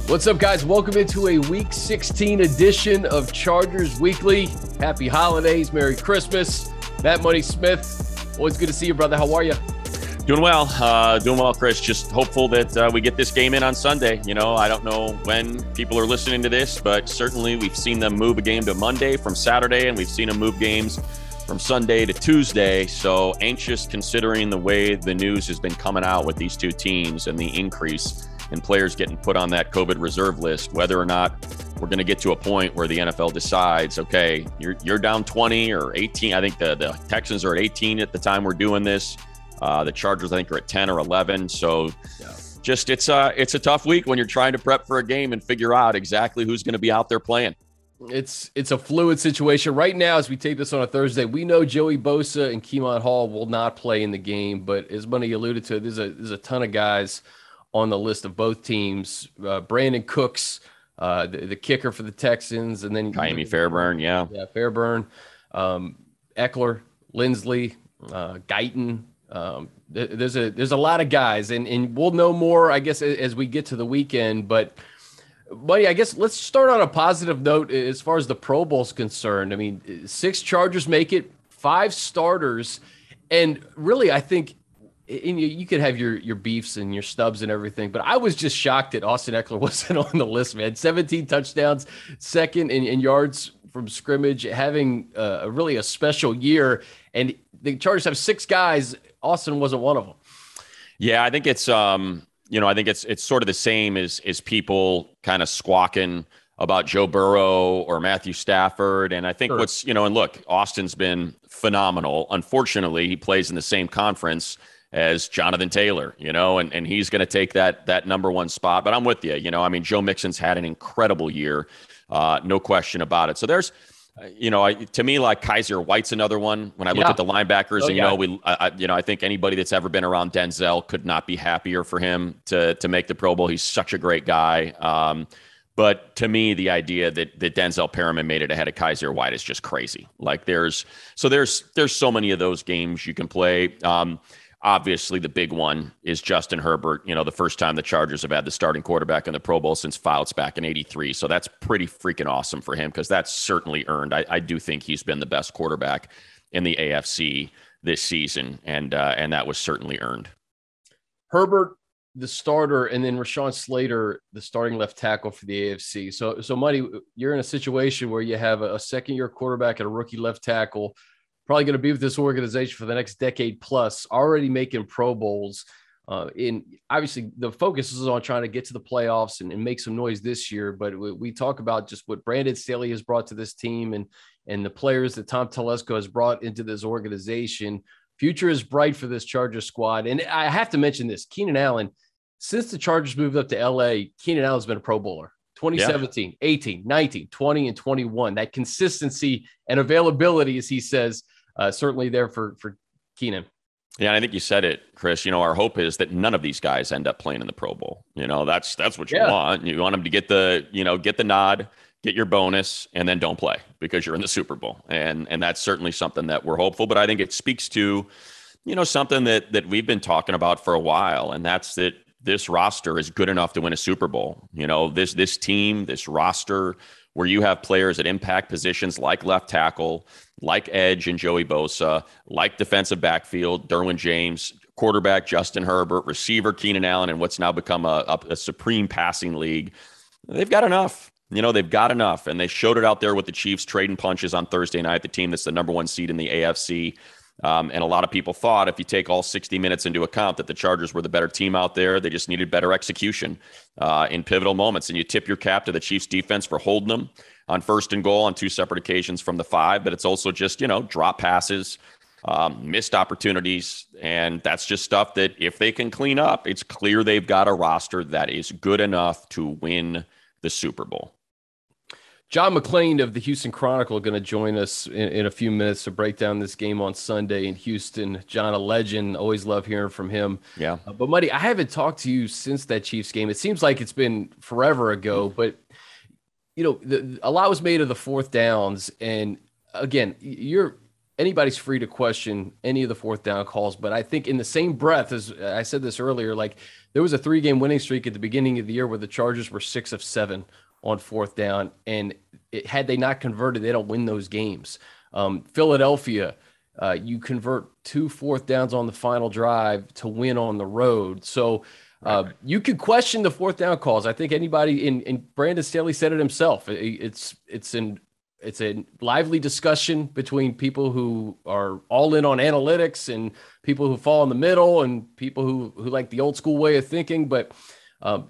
What's up, guys? Welcome into a Week 16 edition of Chargers Weekly. Happy holidays. Merry Christmas. Matt Money Smith, always good to see you, brother. How are you? Doing well, Chris. Just hopeful that we get this game in on Sunday. You know, I don't know when people are listening to this, but certainly we've seen them move a game to Monday from Saturday, and we've seen them move games from Sunday to Tuesday. So anxious considering the way the news has been coming out with these two teams and the increase and players getting put on that COVID reserve list, whether or not we're going to get to a point where the NFL decides, okay, you're down 20 or 18. I think the Texans are at 18 at the time we're doing this. The Chargers, I think, are at 10 or 11. So just it's a tough week when you're trying to prep for a game and figure out exactly who's going to be out there playing. It's a fluid situation. Right now, as we take this on a Thursday, we know Joey Bosa and Keenan Allen will not play in the game. But as Money alluded to, there's a ton of guys on the list of both teams. Brandon Cooks, the kicker for the Texans, and then Ka'imi Fairbairn, Fairbairn, Eckler, Lindsley, Guyton. There's a lot of guys, and we'll know more, I guess, as we get to the weekend. But, buddy, I guess let's start on a positive note as far as the Pro Bowl is concerned. I mean, 6 Chargers make it, 5 starters, and really, I think. And you could have your beefs and your stubs and everything, but I was just shocked that Austin Eckler wasn't on the list, man. 17 touchdowns, second in yards from scrimmage, having really a special year. And the Chargers have 6 guys. Austin wasn't one of them. Yeah, I think it's I think it's sort of the same as people kind of squawking about Joe Burrow or Matthew Stafford. And I think and look, Austin's been phenomenal. Unfortunately, he plays in the same conference as Jonathan Taylor, and he's going to take that number 1 spot. But I'm with you. Joe Mixon's had an incredible year, no question about it. So there's, to me, like Kaiser White's another one. When I look at the linebackers, I think anybody that's ever been around Denzel could not be happier for him to make the Pro Bowl. He's such a great guy. But to me, the idea that Denzel Perriman made it ahead of Kaiser White is just crazy. Like there's so many of those games you can play. Obviously, the big one is Justin Herbert. The first time the Chargers have had the starting quarterback in the Pro Bowl since Fouts back in '83. So that's pretty freaking awesome for him because that's certainly earned. I do think he's been the best quarterback in the AFC this season, and that was certainly earned. Herbert, the starter, and then Rashawn Slater, the starting left tackle for the AFC. So Muddy, you're in a situation where you have a second-year quarterback and a rookie left tackle, probably going to be with this organization for the next decade plus, already making Pro Bowls. Obviously, the focus is on trying to get to the playoffs and make some noise this year. But we talk about just what Brandon Staley has brought to this team and the players that Tom Telesco has brought into this organization. Future is bright for this Chargers squad. And I have to mention this, Keenan Allen, since the Chargers moved up to L.A., Keenan Allen's been a Pro Bowler. 2017, 18, 19, 20, and 21. That consistency and availability, as he says, certainly there for Keenan. Yeah, and I think you said it, Chris. Our hope is that none of these guys end up playing in the Pro Bowl. That's what you want. You want them to get the nod, get your bonus, and then don't play because you're in the Super Bowl. And that's certainly something that we're hopeful. But I think it speaks to, something that we've been talking about for a while, and that's that this roster is good enough to win a Super Bowl. This team, this roster, where you have players at impact positions like left tackle, like edge and Joey Bosa, like defensive backfield, Derwin James, quarterback Justin Herbert, receiver Keenan Allen, and what's now become a supreme passing league. They've got enough. They've got enough. And they showed it out there with the Chiefs trading punches on Thursday night, the team that's the number 1 seed in the AFC. And a lot of people thought, if you take all 60 minutes into account, that the Chargers were the better team out there. They just needed better execution in pivotal moments. And you tip your cap to the Chiefs defense for holding them on 1st and goal on 2 separate occasions from the 5. But it's also just, drop passes, missed opportunities. And that's just stuff that if they can clean up, it's clear they've got a roster that is good enough to win the Super Bowl. John McClain of the Houston Chronicle going to join us in a few minutes to break down this game on Sunday in Houston. John, a legend. Always love hearing from him. Yeah. But, Muddy, I haven't talked to you since that Chiefs game. It seems like it's been forever ago, but a lot was made of the fourth downs. And again, anybody's free to question any of the fourth down calls. But I think in the same breath, as I said this earlier, like there was a 3-game winning streak at the beginning of the year where the Chargers were 6 of 7 on fourth down. And had they not converted, they don't win those games. Philadelphia, you convert 2 fourth downs on the final drive to win on the road. So you could question the fourth down calls. I think anybody in Brandon Staley said it himself. It's a lively discussion between people who are all in on analytics and people who fall in the middle and people who like the old school way of thinking. But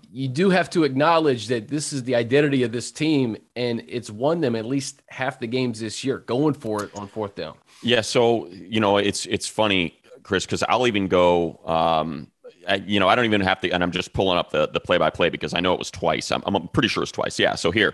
you do have to acknowledge that this is the identity of this team, and it's won them at least half the games this year, going for it on fourth down. Yeah. So, it's funny, Chris, because I'll even go, I don't even have to, and I'm just pulling up the play-by-play because I know it was twice. I'm pretty sure it's twice. Yeah. So here,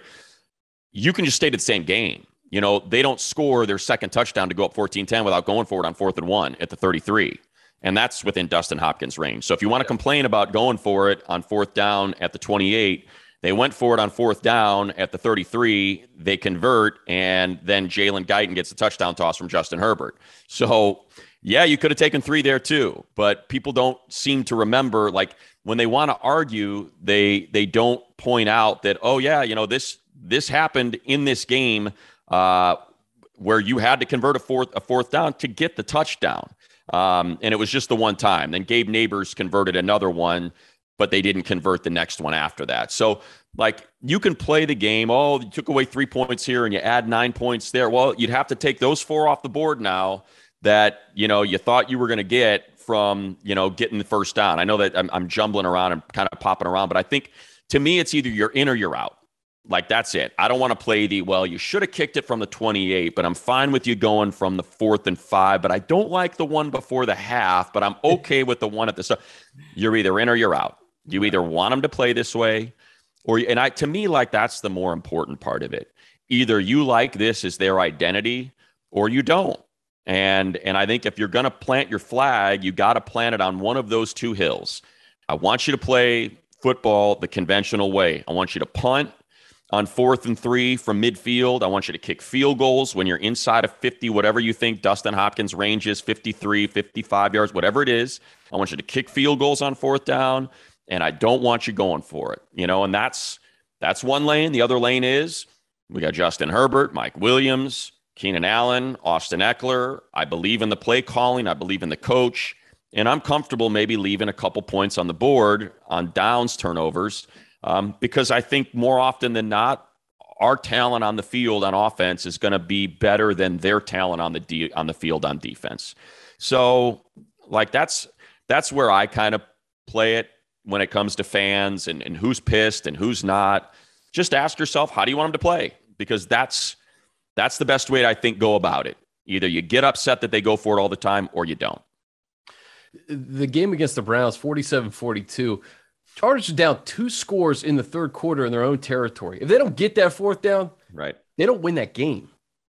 you can just stay to the same game. They don't score their second touchdown to go up 14-10 without going for it on 4th and 1 at the 33. And that's within Dustin Hopkins' range. So if you want to complain about going for it on 4th down at the 28, they went for it on 4th down at the 33. They convert, and then Jalen Guyton gets a touchdown toss from Justin Herbert. So, yeah, you could have taken 3 there too. But people don't seem to remember, like when they want to argue, they don't point out that, oh, yeah, this happened in this game where you had to convert a fourth down to get the touchdown. And it was just the one time. Then Gabe Neighbors converted another one, but they didn't convert the next one after that. So, like, you can play the game. Oh, you took away 3 points here and you add 9 points there. Well, you'd have to take those 4 off the board now that, you thought you were going to get from, getting the first down. I know that I'm jumbling around and kind of popping around, but I think to me, it's either you're in or you're out. Like, that's it. I don't want to play you should have kicked it from the 28, but I'm fine with you going from the 4th and 5, but I don't like the one before the half, but I'm okay with the one at the start. You're either in or you're out. You either want them to play this way to me, like, that's the more important part of it. Either you like this as their identity or you don't. And I think if you're going to plant your flag, you got to plant it on one of those 2 hills. I want you to play football the conventional way. I want you to punt on 4th and 3 from midfield. I want you to kick field goals when you're inside of 50, whatever you think Dustin Hopkins' range is, 53, 55 yards, whatever it is. I want you to kick field goals on 4th down, and I don't want you going for it. And that's one lane. The other lane is we got Justin Herbert, Mike Williams, Keenan Allen, Austin Eckler. I believe in the play calling. I believe in the coach. And I'm comfortable maybe leaving a couple points on the board on downs, turnovers, because I think more often than not, our talent on the field on offense is going to be better than their talent on the field on defense. So, like, that's where I kind of play it when it comes to fans and who's pissed and who's not. Just ask yourself, how do you want them to play? Because that's the best way to, I think, go about it. Either you get upset that they go for it all the time or you don't. The game against the Browns, 47-42, Chargers are down 2 scores in the third quarter in their own territory. If they don't get that 4th down, right, they don't win that game,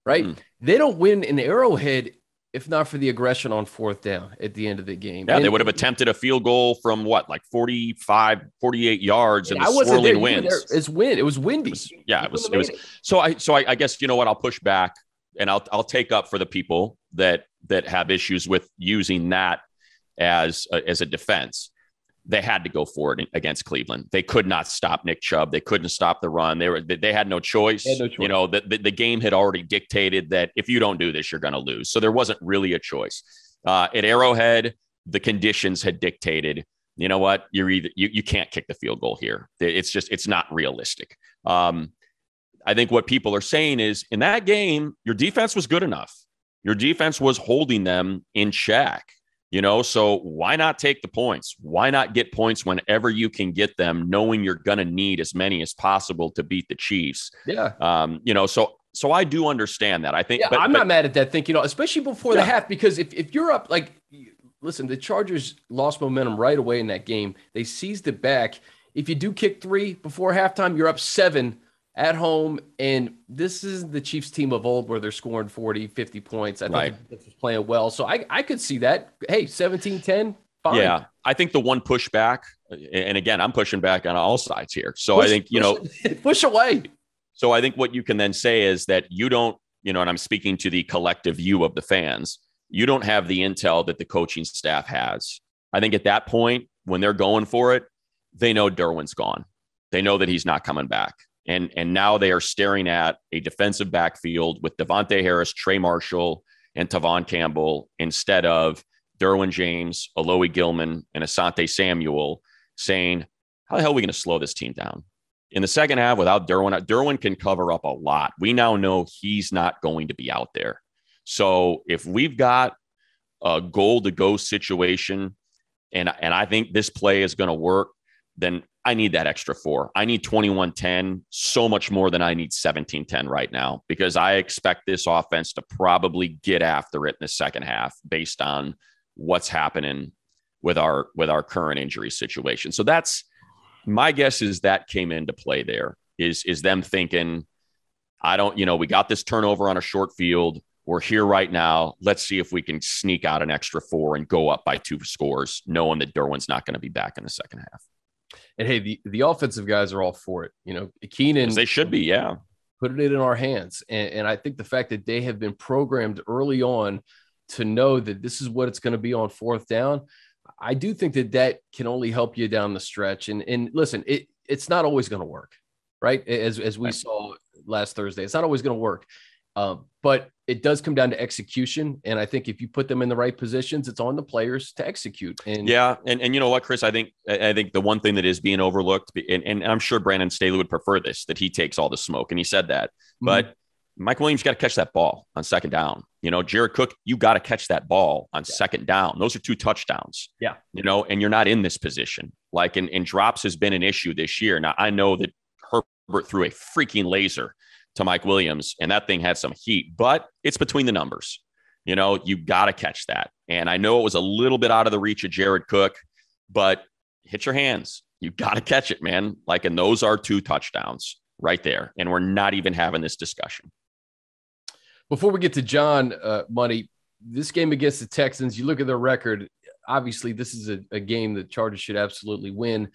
right? They don't win in Arrowhead if not for the aggression on 4th down at the end of the game. Yeah, they would have attempted a field goal from like 45, 48 yards in the swirling winds. It was windy. It was. So I guess, you know what, I'll push back and I'll take up for the people that have issues with using that as a defense. They had to go for it against Cleveland. They could not stop Nick Chubb. They couldn't stop the run. They had no choice. You know, the game had already dictated that if you don't do this, you're going to lose. So there wasn't really a choice. At Arrowhead, the conditions had dictated, you know what, you can't kick the field goal here. It's not realistic. I think what people are saying is in that game, your defense was good enough. Your defense was holding them in check. You know, so why not take the points? Why not get points whenever you can get them, knowing you're going to need as many as possible to beat the Chiefs? Yeah. You know, so I do understand that. I think, yeah, I'm not mad at that thinking, especially before the half, because if you're up, like, listen, the Chargers lost momentum right away in that game. They seized it back. If you do kick 3 before halftime, you're up 7 at home, and this is the Chiefs team of old where they're scoring 40, 50 points. I think it's playing well. So I could see that. Hey, 17-10, fine. Yeah, I think the one pushback, and again, I'm pushing back on all sides here. So I think, you know. Push away. So I think what you can then say is that you don't, and I'm speaking to the collective view of the fans, you don't have the intel that the coaching staff has. I think at that point, when they're going for it, they know Derwin's gone. They know that he's not coming back. And now they are staring at a defensive backfield with Devontae Harris, Trey Marshall, and Tavon Campbell instead of Derwin James, Alohi Gilman, and Asante Samuel, saying, how the hell are we going to slow this team down? In the second half, without Derwin can cover up a lot. We now know he's not going to be out there. So if we've got a goal-to-go situation, and I think this play is going to work, then I need that extra 4. I need 21-10 so much more than I need 17-10 right now, because I expect this offense to probably get after it in the second half based on what's happening with our current injury situation. So that's my guess, is that came into play there, is them thinking, we got this turnover on a short field. We're here right now. Let's see if we can sneak out an extra 4 and go up by 2 scores, knowing that Derwin's not going to be back in the second half. And hey, the offensive guys are all for it. Keenan, they should be, yeah. Put it in our hands. And I think the fact that they have been programmed early on to know that this is what it's going to be on fourth down, I do think that can only help you down the stretch. And listen, it's not always going to work, right? As we saw last Thursday, it's not always going to work. But it does come down to execution. And I think if you put them in the right positions, it's on the players to execute. And yeah. And you know what, Chris, I think the one thing that is being overlooked, and I'm sure Brandon Staley would prefer this, that he takes all the smoke. And he said that, but Mike Williams got to catch that ball on second down. Jared Cook, you got to catch that ball on second down. Those are 2 touchdowns. Yeah. And you're not in this position. And drops has been an issue this year. Now, I know that Herbert threw a freaking laser to Mike Williams, and that thing had some heat, but it's between the numbers. You got to catch that. And I know it was a little bit out of the reach of Jared Cook, but hit your hands. You got to catch it, man. And those are 2 touchdowns right there. And we're not even having this discussion. Before we get to John, Money, this game against the Texans, you look at their record. Obviously, this is a game that Chargers should absolutely win.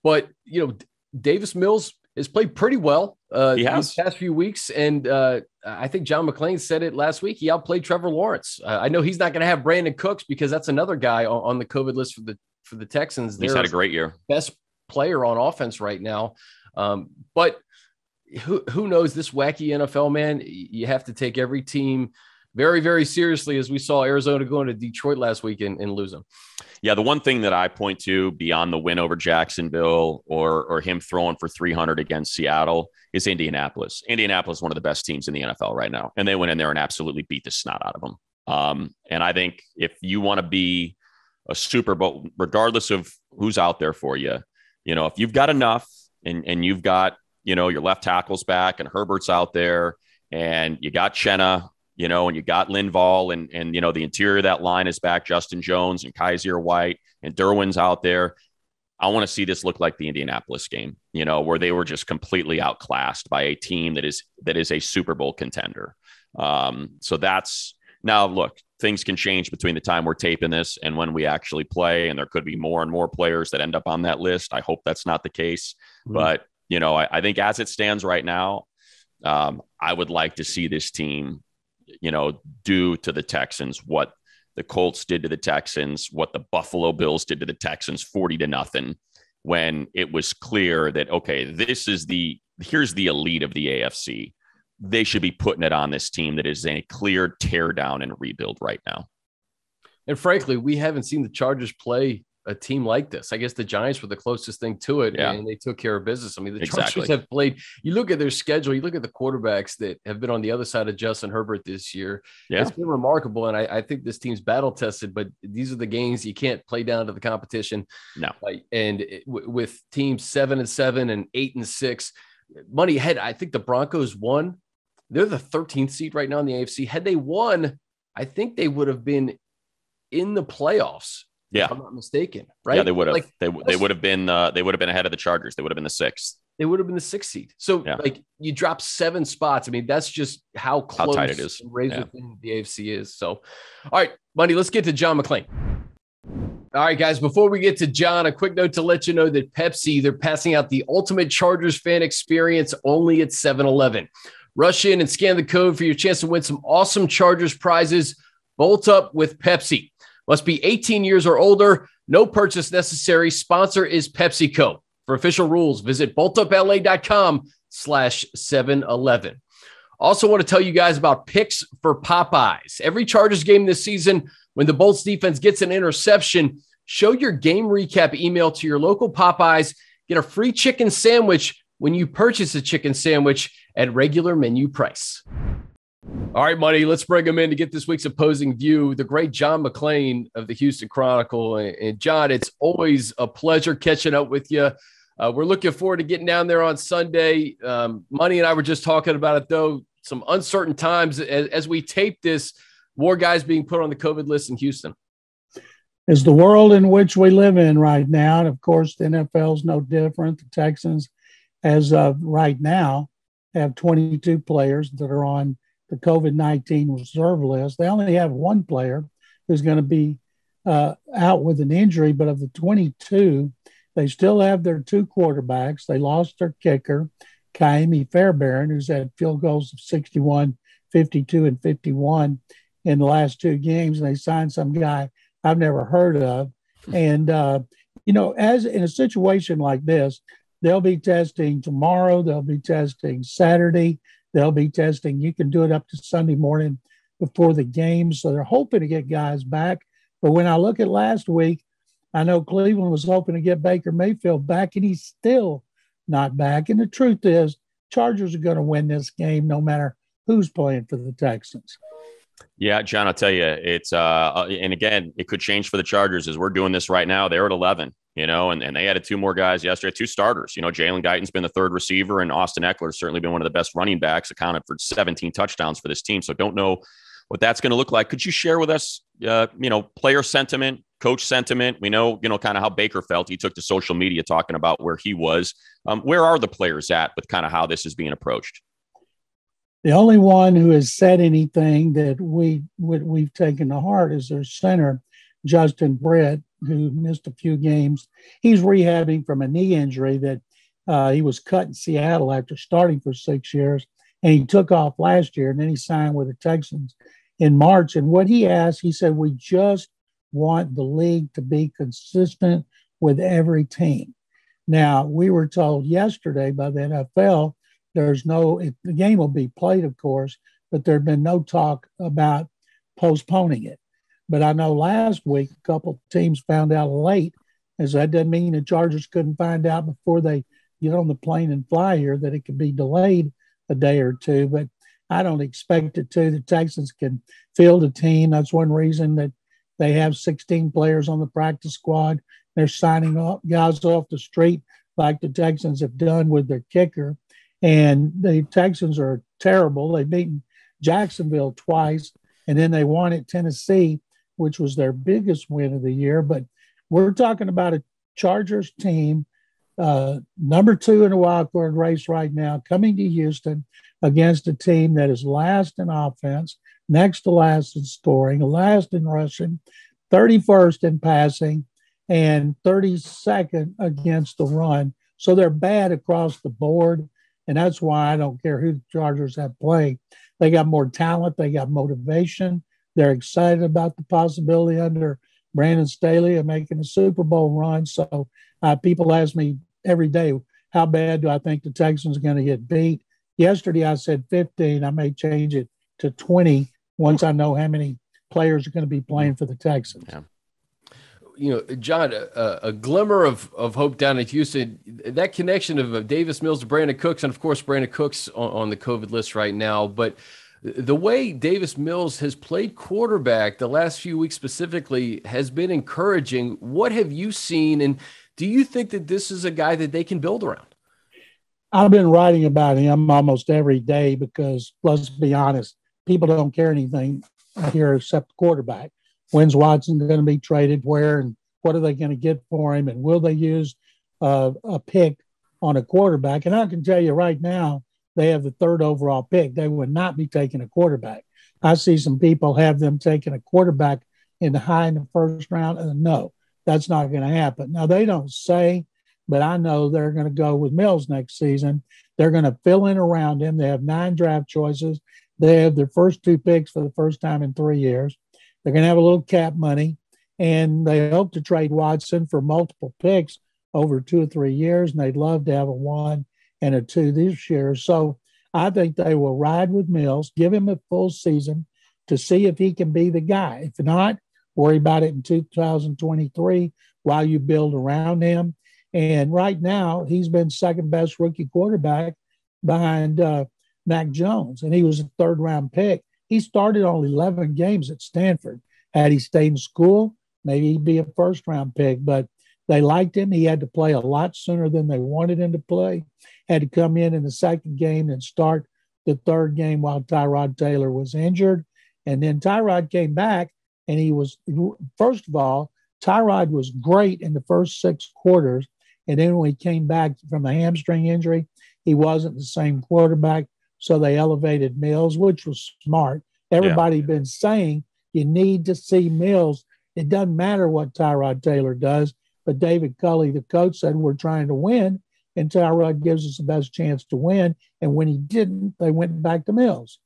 But, Davis Mills has played pretty well these past few weeks. And I think John McClain said it last week. He outplayed Trevor Lawrence. I know he's not going to have Brandon Cooks, because that's another guy on the COVID list for the Texans. He's had a great year. Best player on offense right now. But who knows, this wacky NFL, man, you have to take every team very, very seriously, as we saw Arizona going to Detroit last week and lose them. Yeah, the one thing that I point to beyond the win over Jacksonville or him throwing for 300 against Seattle is Indianapolis. Indianapolis is one of the best teams in the NFL right now, and they went in there and absolutely beat the snot out of them. And I think if you want to be a Super Bowl, regardless of who's out there for you, if you've got enough and you've got, your left tackle's back and Herbert's out there and you got Chenna, and you got Linval and the interior of that line is back, Justin Jones and Kaiser White and Derwin's out there. I want to see this look like the Indianapolis game, where they were just completely outclassed by a team that is a Super Bowl contender. So that's now, look, things can change between the time we're taping this and when we actually play. And there could be more and more players that end up on that list. I hope that's not the case, but I think as it stands right now, I would like to see this team, do to the Texans what the Colts did to the Texans, what the Buffalo Bills did to the Texans, 40-0, when it was clear that, okay, here's the elite of the AFC. They should be putting it on this team that is a clear tear down and rebuild right now. And frankly, we haven't seen the Chargers play a team like this. I guess the Giants were the closest thing to it, and they took care of business. I mean, the Chargers have played, you look at their schedule, you look at the quarterbacks that have been on the other side of Justin Herbert this year. Yeah. It's been remarkable. And I think this team's battle tested, but these are the games you can't play down to the competition. No. With teams 7-7 and 8-6, Money ahead. I think the Broncos won. They're the 13th seed right now in the AFC. Had they won, I think they would have been in the playoffs. Yeah, if I'm not mistaken, right? Yeah, they would have. They would have been. They would have been ahead of the Chargers. They would have been the 6th. They would have been the 6th seed. So, you drop 7 spots. I mean, that's just how close tight it is. Within the AFC is. So, all right, Money. Let's get to John McClain. All right, guys, before we get to John, a quick note to let you know that Pepsi, they're passing out the ultimate Chargers fan experience only at 7-Eleven. Rush in and scan the code for your chance to win some awesome Chargers prizes. Bolt up with Pepsi. Must be 18 years or older. No purchase necessary. Sponsor is PepsiCo. For official rules, visit boltupla.com/7-Eleven. Also want to tell you guys about picks for Popeyes. Every Chargers game this season, when the Bolts defense gets an interception, show your game recap email to your local Popeyes. Get a free chicken sandwich when you purchase a chicken sandwich at regular menu price. All right, Money, let's bring him in to get this week's opposing view, the great John McClain of the Houston Chronicle. And John, it's always a pleasure catching up with you. We're looking forward to getting down there on Sunday. Money and I were just talking about it, though. Some uncertain times as we tape this, more guys being put on the COVID list in Houston. It's the world in which we live in right now. And of course, the NFL is no different. The Texans, as of right now, have 22 players that are on the COVID-19 reserve list. They only have one player who's going to be out with an injury, but of the 22, they still have their two quarterbacks. They lost their kicker, Ka'imi Fairbairn, who's had field goals of 61, 52, and 51 in the last two games. And they signed some guy I've never heard of. And, as in a situation like this, they'll be testing tomorrow. They'll be testing Saturday. They'll be testing. You can do it up to Sunday morning before the game. So they're hoping to get guys back. But when I look at last week, I know Cleveland was hoping to get Baker Mayfield back, and he's still not back. And the truth is, Chargers are going to win this game no matter who's playing for the Texans. Yeah, John, I'll tell you, it's and again, it could change for the Chargers as we're doing this right now. They're at 11, and they added two more guys yesterday, two starters. Jalen Guyton's been the third receiver, and Austin Eckler's certainly been one of the best running backs, accounted for 17 touchdowns for this team. So don't know what that's going to look like. Could you share with us, player sentiment, coach sentiment? We know, kind of how Baker felt. He took to social media talking about where he was. Where are the players at with kind of how this is being approached? The only one who has said anything that we've taken to heart is their center, Justin Britt, who missed a few games. He's rehabbing from a knee injury that he was cut in Seattle after starting for 6 years, and he took off last year, and then he signed with the Texans in March. And what he asked, he said, we just want the league to be consistent with every team. Now, we were told yesterday by the NFL, the game will be played, of course, but there'd been no talk about postponing it. But I know last week, a couple of teams found out late, as that doesn't mean the Chargers couldn't find out before they get on the plane and fly here that it could be delayed a day or two. But I don't expect it to. The Texans can field a team. That's one reason that they have 16 players on the practice squad. They're signing up guys off the street like the Texans have done with their kicker. And the Texans are terrible. They've beaten Jacksonville twice, and then they won at Tennessee, which was their biggest win of the year. But we're talking about a Chargers team, number 2 in the wild card race right now, coming to Houston against a team that is last in offense, next to last in scoring, last in rushing, 31st in passing, and 32nd against the run. So they're bad across the board. And that's why I don't care who the Chargers have played. They got more talent. They got motivation. They're excited about the possibility under Brandon Staley of making a Super Bowl run. So people ask me every day, how bad do I think the Texans are going to get beat? Yesterday I said 15. I may change it to 20 once I know how many players are going to be playing for the Texans. Yeah. John, a glimmer of hope down in Houston, that connection of Davis Mills to Brandon Cooks, and of course, Brandon Cooks on the COVID list right now. But the way Davis Mills has played quarterback the last few weeks specifically has been encouraging. What have you seen? And do you think that this is a guy that they can build around? I've been writing about him almost every day because, let's be honest, people don't care anything here except quarterback. When's Watson going to be traded? Where and what are they going to get for him? And will they use a pick on a quarterback? And I can tell you right now, they have the 3rd overall pick. They would not be taking a quarterback. I see some people have them taking a quarterback in the 1st round. And no, that's not going to happen. Now, they don't say, but I know they're going to go with Mills next season. They're going to fill in around him. They have 9 draft choices. They have their first 2 picks for the first time in 3 years. They're going to have a little cap money, and they hope to trade Watson for multiple picks over 2 or 3 years, and they'd love to have a 1 and a 2 this year. So I think they will ride with Mills, give him a full season to see if he can be the guy. If not, worry about it in 2023 while you build around him. And right now, he's been second best rookie quarterback behind Mac Jones, and he was a 3rd-round pick. He started only 11 games at Stanford. Had he stayed in school, maybe he'd be a 1st-round pick, but they liked him. He had to play a lot sooner than they wanted him to play. Had to come in the 2nd game and start the 3rd game while Tyrod Taylor was injured. And then Tyrod came back, and he was, first of all, Tyrod was great in the first 6 quarters. And then when he came back from the hamstring injury, he wasn't the same quarterback. So they elevated Mills, which was smart. Everybody's been saying you need to see Mills. It doesn't matter what Tyrod Taylor does. But David Culley, the coach, said we're trying to win, and Tyrod gives us the best chance to win. And when he didn't, they went back to Mills.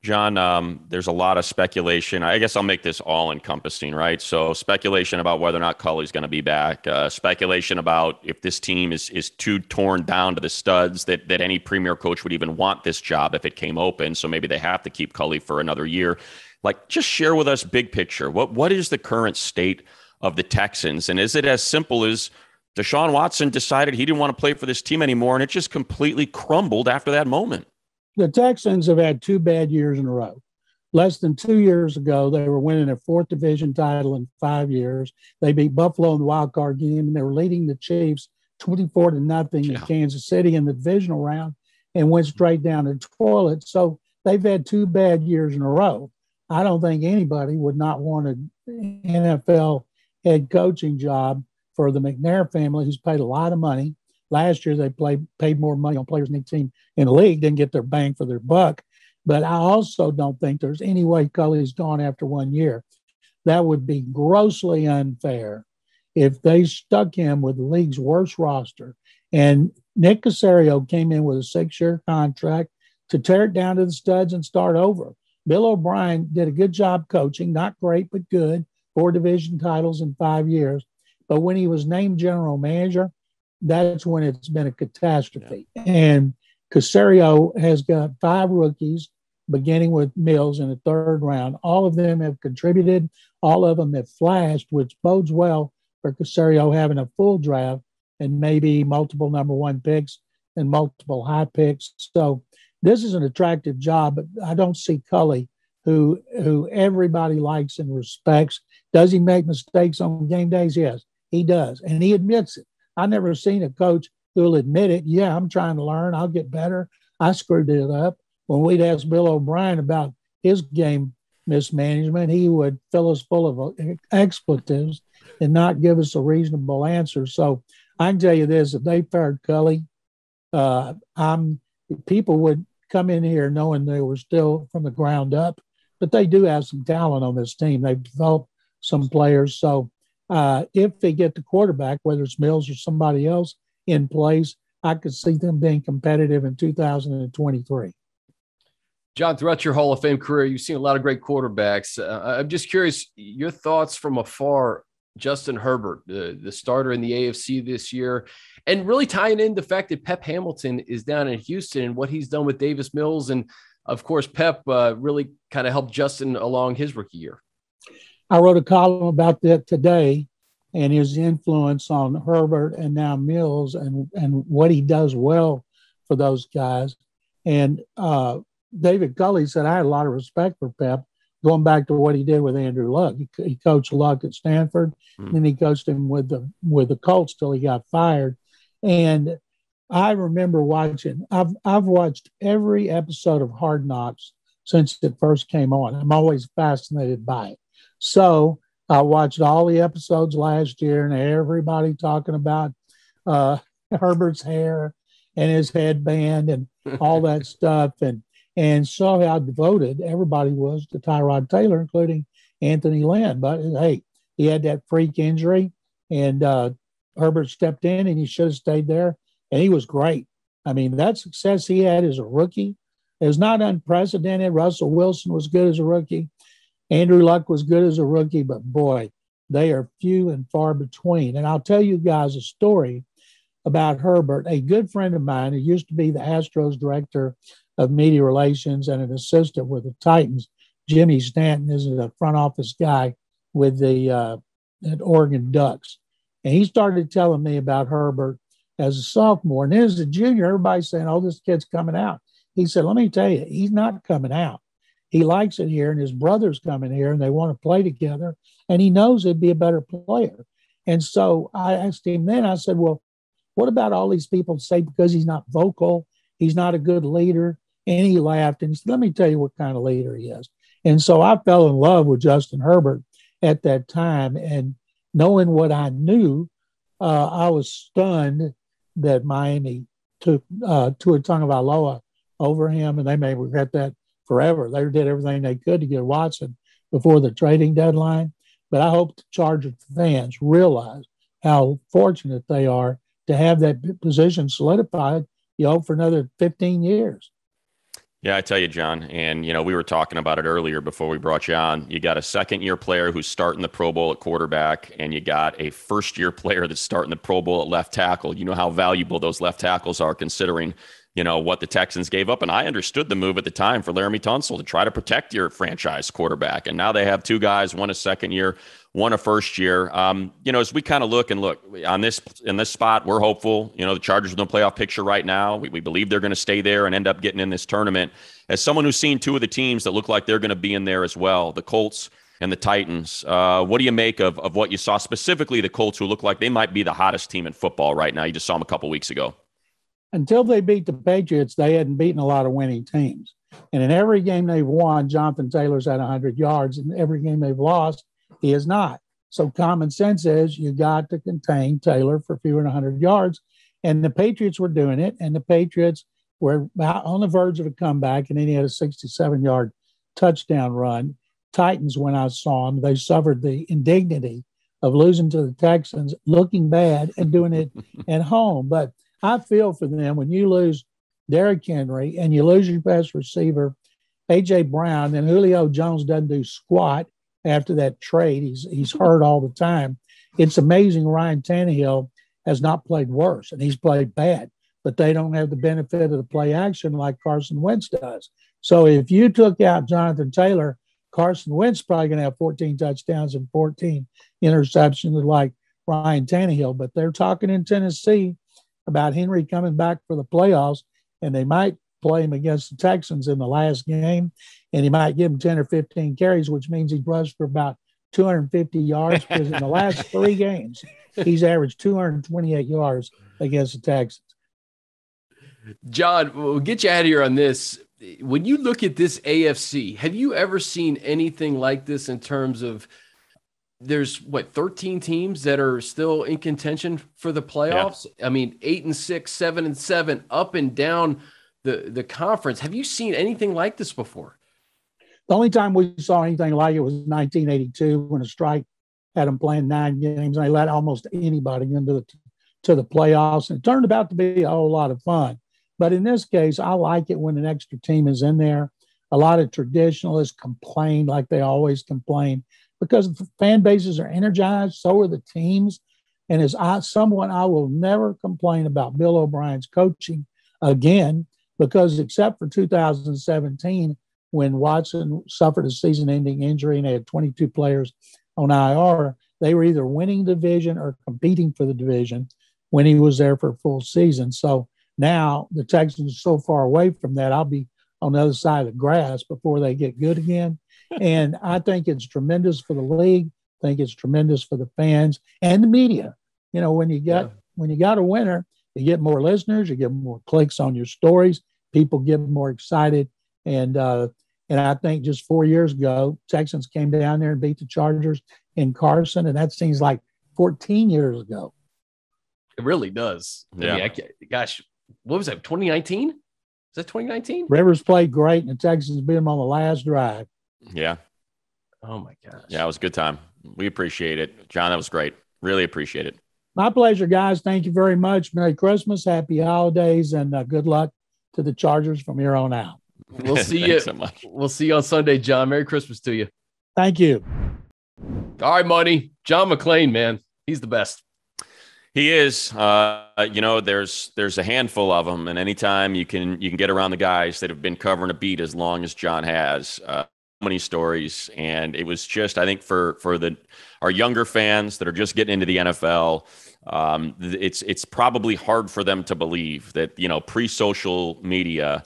John, there's a lot of speculation. I guess I'll make this all-encompassing, right? So speculation about whether or not Culley's going to be back. Speculation about if this team is too torn down to the studs that any premier coach would even want this job if it came open. So maybe they have to keep Culley for another year. Like, just share with us big picture. What is the current state of the Texans? And is it as simple as Deshaun Watson decided he didn't want to play for this team anymore, and it just completely crumbled after that moment? The Texans have had 2 bad years in a row. Less than 2 years ago, they were winning a 4th division title in 5 years. They beat Buffalo in the wild card game, and they were leading the Chiefs 24-0 in Kansas City in the divisional round and went straight down the toilet. So they've had 2 bad years in a row. I don't think anybody would not want an NFL head coaching job for the McNair family, who's paid a lot of money. Last year, they paid more money on players in the team in the league, didn't get their bang for their buck. But I also don't think there's any way Culley's gone after 1 year. That would be grossly unfair if they stuck him with the league's worst roster. And Nick Caserio came in with a 6-year contract to tear it down to the studs and start over. Bill O'Brien did a good job coaching, not great, but good, 4 division titles in 5 years. But when he was named general manager, that's when it's been a catastrophe. Yeah. And Caserio has got 5 rookies, beginning with Mills in the 3rd round. All of them have contributed. All of them have flashed, which bodes well for Caserio having a full draft and maybe multiple number 1 picks and multiple high picks. So this is an attractive job, but I don't see Culley, who everybody likes and respects. Does he make mistakes on game days? Yes, he does. And he admits it. I've never seen a coach who'll admit it. Yeah, I'm trying to learn. I'll get better. I screwed it up. When we'd ask Bill O'Brien about his game mismanagement, he would fill us full of expletives and not give us a reasonable answer. So I can tell you this, if they fired Culley, people would come in here knowing they were still from the ground up, but they do have some talent on this team. They've developed some players. So if they get the quarterback, whether it's Mills or somebody else in place, I could see them being competitive in 2023. John, throughout your Hall of Fame career, you've seen a lot of great quarterbacks. I'm just curious, your thoughts from afar, Justin Herbert, the starter in the AFC this year, and really tying in the fact that Pep Hamilton is down in Houston and what he's done with Davis Mills. And, of course, Pep really kind of helped Justin along his rookie year. I wrote a column about that today and his influence on Herbert and now Mills and what he does well for those guys. And David Culley said, I had a lot of respect for Pep, going back to what he did with Andrew Luck. He coached Luck at Stanford, and then he coached him with the Colts till he got fired. And I remember watching, I've watched every episode of Hard Knocks since it first came on. I'm always fascinated by it. So I watched all the episodes last year and everybody talking about Herbert's hair and his headband and all that stuff. And saw how devoted everybody was to Tyrod Taylor, including Anthony Lynn. But, hey, he had that freak injury, and Herbert stepped in, and he should have stayed there, and he was great. I mean, that success he had as a rookie is not unprecedented. Russell Wilson was good as a rookie. Andrew Luck was good as a rookie, but boy, they are few and far between. And I'll tell you guys a story about Herbert. A good friend of mine who used to be the Astros director of media relations and an assistant with the Titans, Jimmy Stanton, is a front office guy with the Oregon Ducks. And he started telling me about Herbert as a sophomore. And then as a junior, everybody's saying, oh, this kid's coming out. He said, let me tell you, he's not coming out. He likes it here, and his brother's coming here, and they want to play together, and he knows he'd be a better player. And so I asked him then, I said, well, what about all these people say because he's not vocal, he's not a good leader? And he laughed, and he said, let me tell you what kind of leader he is. And so I fell in love with Justin Herbert at that time, and knowing what I knew, I was stunned that Miami took Tua Tagovailoa over him, and they may regret that forever. They did everything they could to get Watson before the trading deadline. But I hope the Chargers fans realize how fortunate they are to have that position solidified, for another 15 years. Yeah, I tell you, John, and, we were talking about it earlier before we brought you on. You got a second-year player who's starting the Pro Bowl at quarterback, and you got a first-year player that's starting the Pro Bowl at left tackle. You know how valuable those left tackles are considering what the Texans gave up. And I understood the move at the time for Laramie Tunsil to try to protect your franchise quarterback. And now they have two guys, one a second year, one a first year. As we kind of look on in this spot, we're hopeful. The Chargers are in the playoff picture right now. We believe they're going to stay there and end up getting in this tournament. As someone who's seen two of the teams that look like they're going to be in there as well, the Colts and the Titans, what do you make of what you saw, specifically the Colts, who look like they might be the hottest team in football right now? You just saw them a couple weeks ago. Until they beat the Patriots, they hadn't beaten a lot of winning teams. And in every game they've won, Jonathan Taylor's had 100 yards. In every game they've lost, he has not. So common sense is you got to contain Taylor for fewer than 100 yards. And the Patriots were doing it. And the Patriots were on the verge of a comeback. And then he had a 67-yard touchdown run. Titans, when I saw them, they suffered the indignity of losing to the Texans, looking bad and doing it at home. But I feel for them when you lose Derrick Henry and you lose your best receiver, A.J. Brown, and Julio Jones doesn't do squat after that trade. He's hurt all the time. It's amazing Ryan Tannehill has not played worse, and he's played bad, but they don't have the benefit of the play action like Carson Wentz does. So if you took out Jonathan Taylor, Carson Wentz probably going to have 14 touchdowns and 14 interceptions like Ryan Tannehill. But they're talking in Tennessee about Henry coming back for the playoffs, and they might play him against the Texans in the last game, and he might give him 10 or 15 carries, which means he rushed for about 250 yards because in the last three games, he's averaged 228 yards against the Texans. John, we'll get you out of here on this. When you look at this AFC, have you ever seen anything like this in terms of there's 13 teams that are still in contention for the playoffs? Yeah. I mean, 8-6, 7-7, up and down the conference. Have you seen anything like this before? The only time we saw anything like it was 1982 when a strike had them playing 9 games and they let almost anybody into the playoffs. And it turned out to be a whole lot of fun. But in this case, I like it when an extra team is in there. A lot of traditionalists complain like they always complain, because the fan bases are energized, so are the teams. And as someone, I will never complain about Bill O'Brien's coaching again, because except for 2017, when Watson suffered a season-ending injury and they had 22 players on IR, they were either winning the division or competing for the division when he was there for a full season. So now the Texans are so far away from that, I'll be on the other side of the grass before they get good again. And I think it's tremendous for the league. I think it's tremendous for the fans and the media. When you got a winner, you get more listeners, you get more clicks on your stories, people get more excited. And I think just 4 years ago, Texans came down there and beat the Chargers in Carson, and that seems like 14 years ago. It really does. Yeah. I mean, gosh, what was that, 2019? Is that 2019? Rivers played great, and the Texans beat them on the last drive. Yeah. Oh, my gosh. Yeah, it was a good time. We appreciate it. John, that was great. Really appreciate it. My pleasure, guys. Thank you very much. Merry Christmas, happy holidays, and good luck to the Chargers from here on out. We'll see you. So much. We'll see you on Sunday, John. Merry Christmas to you. Thank you. All right, Money. John McClain, man. He's the best. He is. There's a handful of them, and anytime you can get around the guys that have been covering a beat as long as John has. Many stories, and it was just, I think, for our younger fans that are just getting into the NFL, it's probably hard for them to believe that, pre-social media,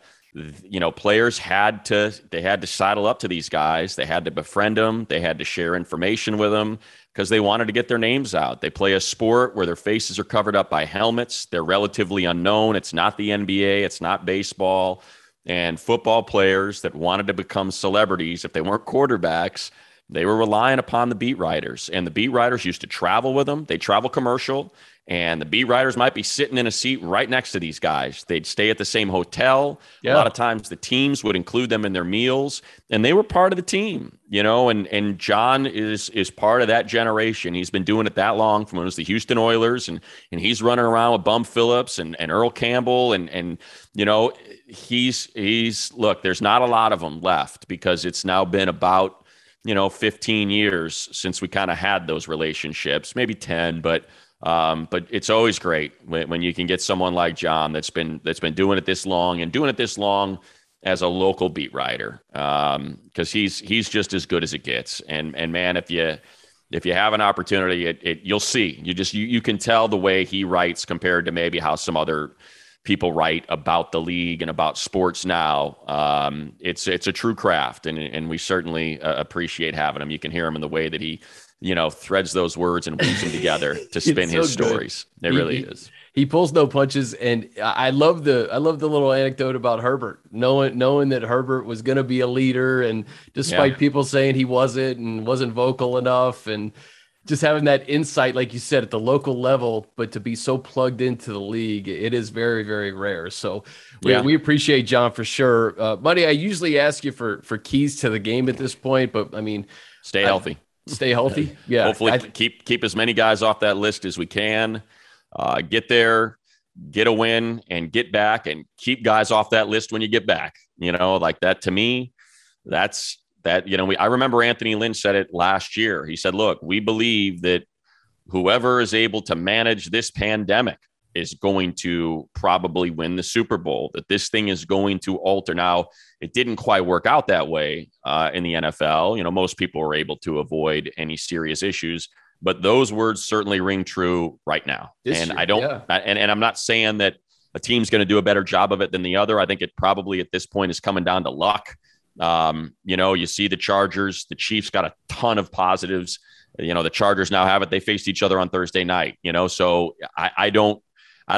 players had to sidle up to these guys. They had to befriend them. They had to share information with them because they wanted to get their names out. They play a sport where their faces are covered up by helmets. They're relatively unknown. It's not the NBA. It's not baseball. And football players that wanted to become celebrities, if they weren't quarterbacks, they were relying upon the beat writers. And the beat writers used to travel with them. They travel commercial, and the beat writers might be sitting in a seat right next to these guys. They'd stay at the same hotel. Yeah. A lot of times the teams would include them in their meals, and they were part of the team, and John is part of that generation. He's been doing it that long, from when it was the Houston Oilers, and he's running around with Bum Phillips and Earl Campbell, and he's look, there's not a lot of them left because it's now been about 15 years since we kind of had those relationships, maybe 10, but it's always great when you can get someone like John that's been doing it this long, and doing it this long as a local beat writer, because he's just as good as it gets. And man, if you have an opportunity, you'll see. You can tell the way he writes compared to maybe how some other people write about the league and about sports now. It's a true craft, and we certainly appreciate having him. You can hear him in the way that he threads those words and weaves them together to spin his stories. It really is. He pulls no punches, and I love the little anecdote about Herbert, knowing that Herbert was going to be a leader, and despite people saying he wasn't and wasn't vocal enough, and just having that insight, like you said, at the local level, but to be so plugged into the league, it is very, very rare. So we appreciate John for sure. Buddy, I usually ask you for keys to the game at this point, but I mean, stay healthy. Stay healthy. Yeah. Hopefully keep as many guys off that list as we can. Get there, get a win, and get back, and keep guys off that list when you get back. Like that, to me, that's that. I remember Anthony Lynn said it last year. He said, look, we believe that whoever is able to manage this pandemic is going to probably win the Super Bowl, that this thing is going to alter. Now, it didn't quite work out that way in the NFL. Most people were able to avoid any serious issues, but those words certainly ring true right now. And I'm not saying that a team's going to do a better job of it than the other. I think it probably at this point is coming down to luck. You see the Chargers, the Chiefs got a ton of positives. The Chargers now have it. They faced each other on Thursday night, so I don't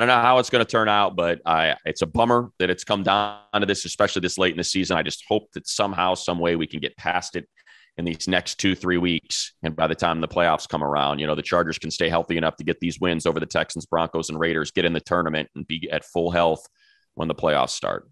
know how it's going to turn out, but it's a bummer that it's come down to this, especially this late in the season. I just hope that somehow, some way we can get past it in these next 2-3 weeks. And by the time the playoffs come around, the Chargers can stay healthy enough to get these wins over the Texans, Broncos, and Raiders, get in the tournament, and be at full health when the playoffs start.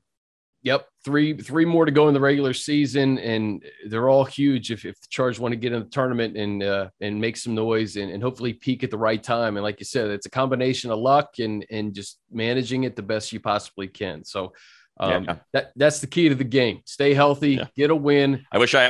Yep. Three more to go in the regular season, and they're all huge if the Chargers want to get in the tournament and make some noise and hopefully peak at the right time. And like you said, it's a combination of luck and just managing it the best you possibly can. So that's the key to the game. Stay healthy, get a win. I wish I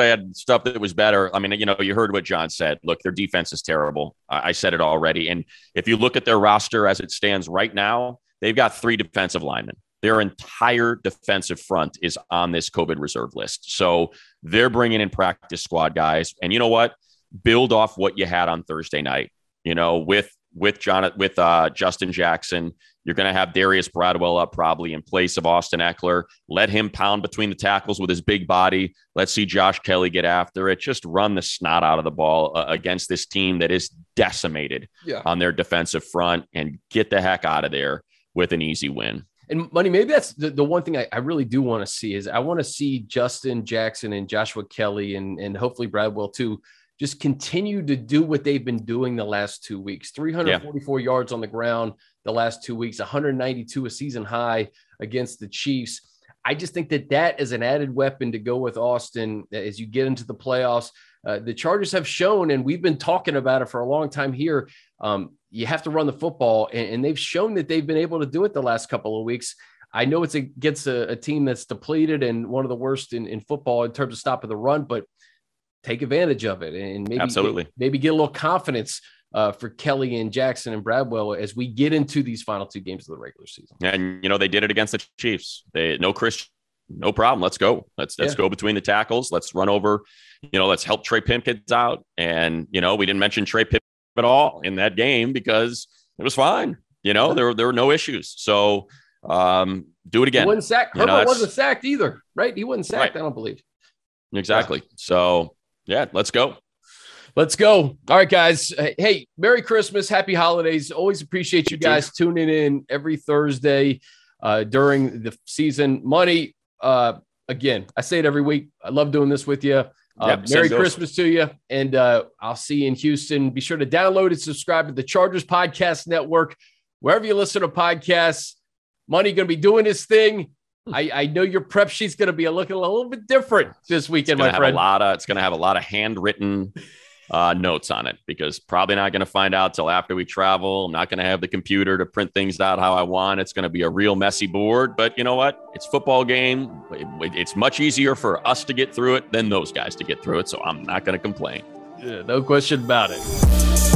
had stuff that was better. I mean, you heard what John said. Look, their defense is terrible. I said it already. And if you look at their roster as it stands right now, they've got 3 defensive linemen. Their entire defensive front is on this COVID reserve list. So they're bringing in practice squad guys. And you know what? Build off what you had on Thursday night, with Justin Jackson. You're going to have Darius Bradwell up probably in place of Austin Eckler. Let him pound between the tackles with his big body. Let's see Josh Kelly get after it. Just run the snot out of the ball against this team that is decimated on their defensive front, and get the heck out of there with an easy win. And Money, maybe that's the one thing I really do want to see is I want to see Justin Jackson and Joshua Kelly and hopefully Bradwell too, just continue to do what they've been doing the last 2 weeks. 344 yards on the ground the last 2 weeks, 192, a season high against the Chiefs. I just think that is an added weapon to go with Austin as you get into the playoffs. The Chargers have shown, and we've been talking about it for a long time here, you have to run the football, and they've shown that they've been able to do it the last couple of weeks. I know it's against a team that's depleted and one of the worst in football in terms of stopping the run, but take advantage of it and maybe get a little confidence for Kelly and Jackson and Bradwell as we get into these final 2 games of the regular season. And, they did it against the Chiefs. No problem. Let's go. Let's go between the tackles. Let's run over, let's help Trey Pipkins out. And, we didn't mention Trey Pipkins at all in that game because it was fine. There were no issues. So do it again. He wasn't sacked. Herbert wasn't sacked either, right? He wasn't sacked, right. I don't believe. Exactly. Yeah. So, yeah, let's go. Let's go. All right, guys. Hey, Merry Christmas. Happy holidays. Always appreciate you guys tuning in every Thursday during the season. Money, again, I say it every week. I love doing this with you. Merry Christmas to you. And I'll see you in Houston. Be sure to download and subscribe to the Chargers Podcast Network. Wherever you listen to podcasts, Money going to be doing his thing. I know your prep sheet's going to be looking a little bit different this weekend, my friend. It's going to have a lot of handwritten notes on it because probably not going to find out till after we travel. I'm not going to have the computer to print things out how I want. It's going to be a real messy board, but you know what? It's football game. It's much easier for us to get through it than those guys to get through it. So I'm not going to complain. Yeah, no question about it.